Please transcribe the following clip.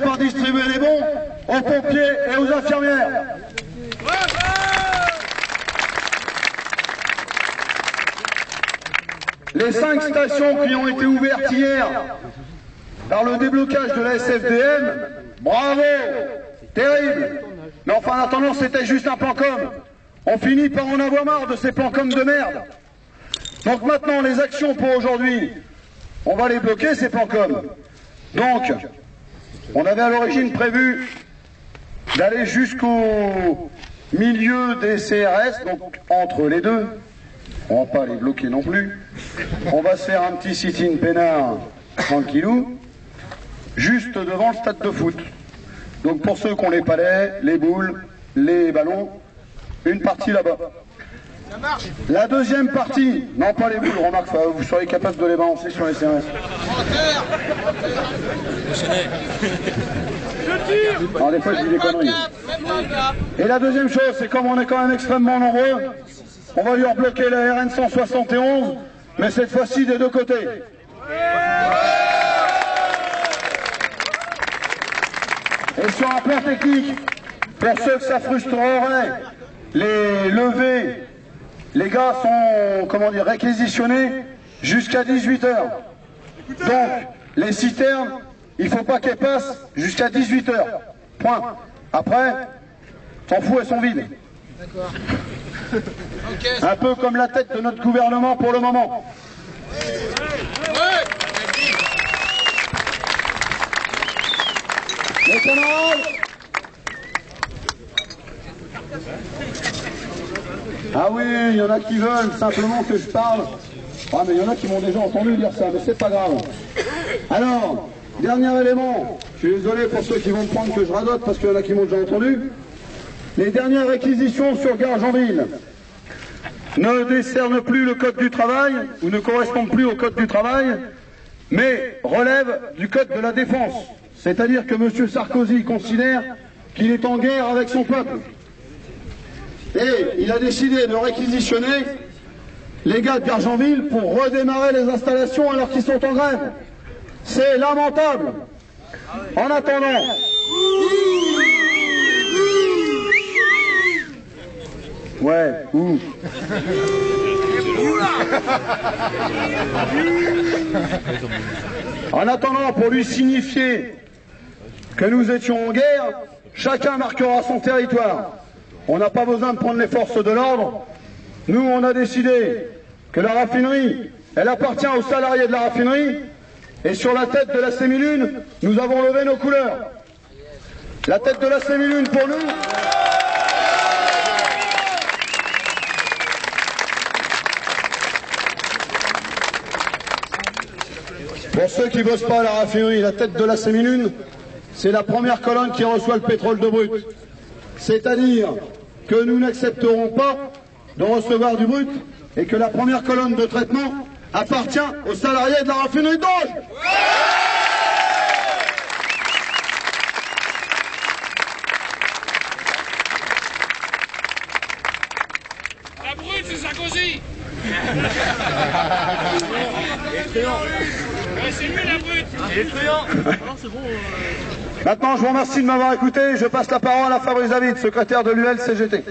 par distribuer les bons aux pompiers et aux infirmières. Les 5 stations qui ont été ouvertes hier par le déblocage de la SFDM, bravo, terrible. Mais enfin, en attendant, c'était juste un plan com. On finit par en avoir marre de ces plans com de merde. Donc maintenant, les actions pour aujourd'hui, on va les bloquer, ces plans com. Donc, on avait à l'origine prévu d'aller jusqu'au milieu des CRS, donc entre les deux. On va pas les bloquer non plus. On va se faire un petit sit-in peinard tranquillou, juste devant le stade de foot. Donc pour ceux qui ont les palets, les boules, les ballons, une partie là-bas. La deuxième partie, non pas les boules, remarque, vous serez capable de les balancer sur les CRS. Alors des fois je dis des conneries. Et la deuxième chose, c'est comme on est quand même extrêmement nombreux, on va lui rebloquer la RN 171, mais cette fois-ci des deux côtés. Et sur un plan technique, pour ceux que ça frustrerait, les levées, les gars sont, comment dire, réquisitionnés jusqu'à 18 h. Donc, les citernes, il ne faut pas qu'elles passent jusqu'à 18 h. Point. Après, s'en fout, elles sont vides. D'accord. Un peu comme la tête de notre gouvernement pour le moment. Les camarades, ah oui, il y en a qui veulent simplement que je parle. Ah mais il y en a qui m'ont déjà entendu dire ça, mais c'est pas grave. Alors, dernier élément, je suis désolé pour ceux qui vont me prendre que je radote parce qu'il y en a qui m'ont déjà entendu. Les dernières réquisitions sur Gargenville ne décernent plus le code du travail, ou ne correspondent plus au code du travail, mais relèvent du code de la défense. C'est-à-dire que M. Sarkozy considère qu'il est en guerre avec son peuple. Et il a décidé de réquisitionner les gars de Gargenville pour redémarrer les installations alors qu'ils sont en grève. C'est lamentable. En attendant... Ouais, ouh. En attendant, pour lui signifier que nous étions en guerre, chacun marquera son territoire. On n'a pas besoin de prendre les forces de l'ordre. Nous, on a décidé que la raffinerie, elle appartient aux salariés de la raffinerie, et sur la tête de la Sémilune, nous avons levé nos couleurs. La tête de la Sémilune pour nous... Pour ceux qui ne bossent pas à la raffinerie, la tête de la Sémilune, c'est la première colonne qui reçoit le pétrole de brut. C'est-à-dire que nous n'accepterons pas de recevoir du brut et que la première colonne de traitement appartient aux salariés de la raffinerie d'Orge. La brute, c'est Sarkozy. C'est lui la brute. Maintenant, je vous remercie de m'avoir écouté. Je passe la parole à Fabrice David, secrétaire de l'UL CGT.